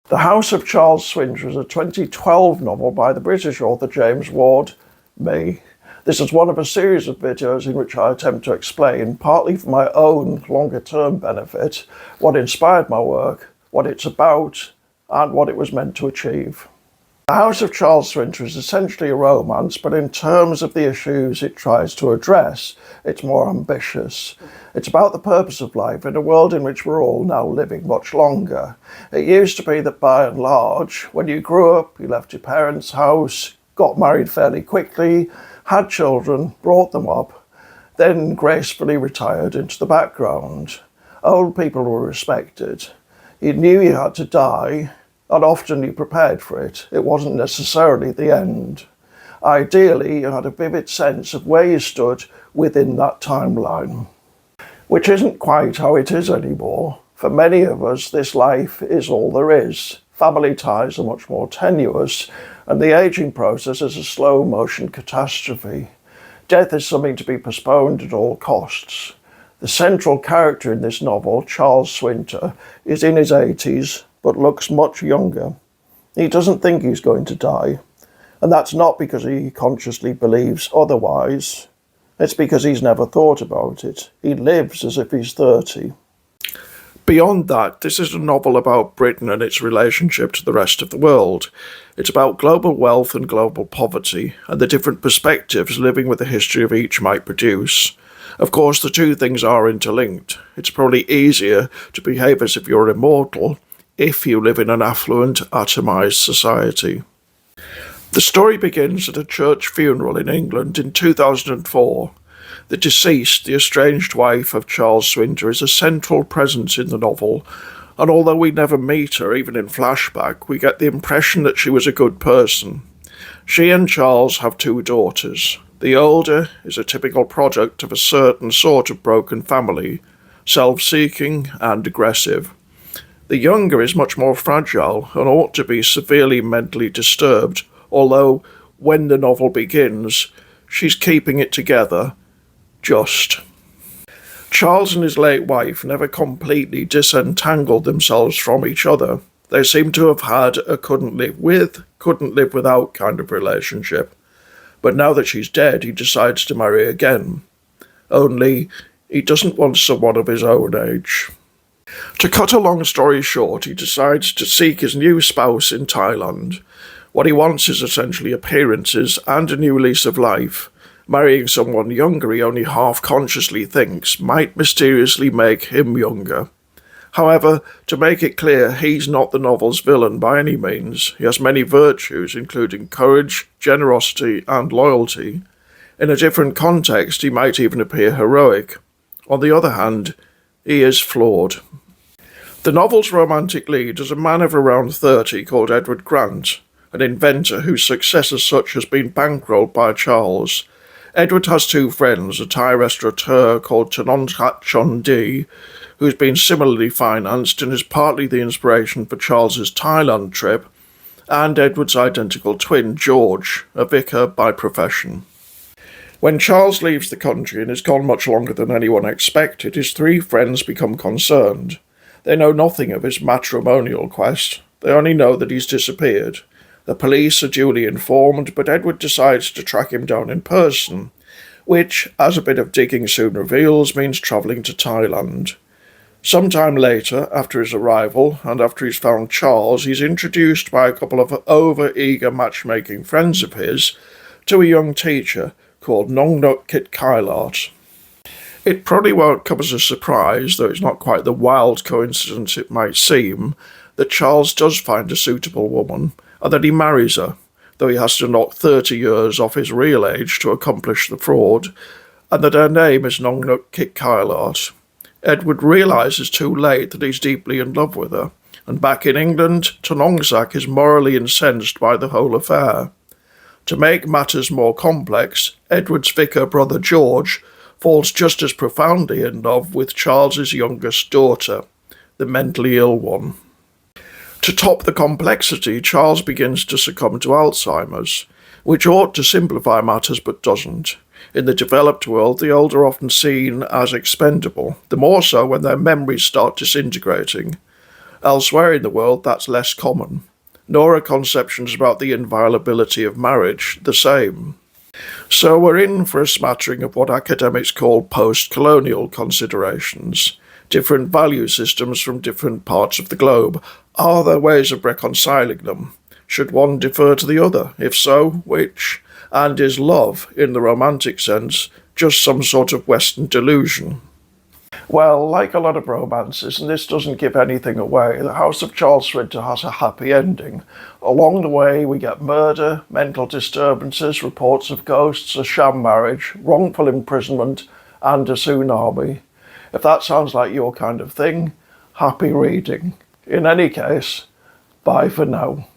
The House of Charles Swinter is a 2012 novel by the British author James Ward, me. This is one of a series of videos in which I attempt to explain, partly for my own longer-term benefit, what inspired my work, what it's about, and what it was meant to achieve. The House of Charles Swinter is essentially a romance, but in terms of the issues it tries to address, it's more ambitious. It's about the purpose of life in a world in which we're all now living much longer. It used to be that by and large, when you grew up, you left your parents' house, got married fairly quickly, had children, brought them up, then gracefully retired into the background. Old people were respected. You knew you had to die, and often you prepared for it. It wasn't necessarily the end. Ideally, you had a vivid sense of where you stood within that timeline, which isn't quite how it is anymore. For many of us, this life is all there is. Family ties are much more tenuous, and the aging process is a slow-motion catastrophe. Death is something to be postponed at all costs. The central character in this novel, Charles Swinter, is in his 80s, but looks much younger. He doesn't think he's going to die, and that's not because he consciously believes otherwise. It's because he's never thought about it. He lives as if he's 30. Beyond that, this is a novel about Britain and its relationship to the rest of the world. It's about global wealth and global poverty, and the different perspectives living with the history of each might produce. Of course, the two things are interlinked. It's probably easier to behave as if you're immortal if you live in an affluent, atomised society. The story begins at a church funeral in England in 2004. The deceased, the estranged wife of Charles Swinter, is a central presence in the novel, and although we never meet her, even in flashback, we get the impression that she was a good person. She and Charles have two daughters. The older is a typical product of a certain sort of broken family, self-seeking and aggressive. The younger is much more fragile and ought to be severely mentally disturbed, although when the novel begins, she's keeping it together, just. Charles and his late wife never completely disentangled themselves from each other. They seem to have had a couldn't live with, couldn't live without kind of relationship. But now that she's dead, he decides to marry again. Only, he doesn't want someone of his own age. To cut a long story short, he decides to seek his new spouse in Thailand. What he wants is essentially appearances and a new lease of life. Marrying someone younger he only half-consciously thinks might mysteriously make him younger. However, to make it clear, he's not the novel's villain by any means. He has many virtues, including courage, generosity, and loyalty. In a different context, he might even appear heroic. On the other hand, he is flawed. The novel's romantic lead is a man of around 30 called Edward Grant, an inventor whose success as such has been bankrolled by Charles. Edward has two friends, a Thai restaurateur called Chondi, who's been similarly financed and is partly the inspiration for Charles's Thailand trip, and Edward's identical twin, George, a vicar by profession. When Charles leaves the country and is gone much longer than anyone expected, his three friends become concerned. They know nothing of his matrimonial quest. They only know that he's disappeared. The police are duly informed, but Edward decides to track him down in person, which, as a bit of digging soon reveals, means travelling to Thailand. Sometime later, after his arrival, and after he's found Charles, he's introduced by a couple of over-eager matchmaking friends of his to a young teacher called Nongnuk Kit Kailat. It probably won't come as a surprise, though it's not quite the wild coincidence it might seem, that Charles does find a suitable woman, and that he marries her, though he has to knock 30 years off his real age to accomplish the fraud, and that her name is Nongnuk Kit Kailat. Edward realises too late that he's deeply in love with her, and back in England, Tonongsak is morally incensed by the whole affair. To make matters more complex, Edward's vicar brother George falls just as profoundly in love with Charles's youngest daughter, the mentally ill one. To top the complexity, Charles begins to succumb to Alzheimer's, which ought to simplify matters but doesn't. In the developed world, the old are often seen as expendable, the more so when their memories start disintegrating. Elsewhere in the world, that's less common. Nor are conceptions about the inviolability of marriage the same. So we're in for a smattering of what academics call post-colonial considerations, different value systems from different parts of the globe. Are there ways of reconciling them? Should one defer to the other? If so, which? And is love, in the romantic sense, just some sort of Western delusion? Well, like a lot of romances, and this doesn't give anything away, the House of Charles Swinter has a happy ending. Along the way, we get murder, mental disturbances, reports of ghosts, a sham marriage, wrongful imprisonment, and a tsunami. If that sounds like your kind of thing, happy reading. In any case, bye for now.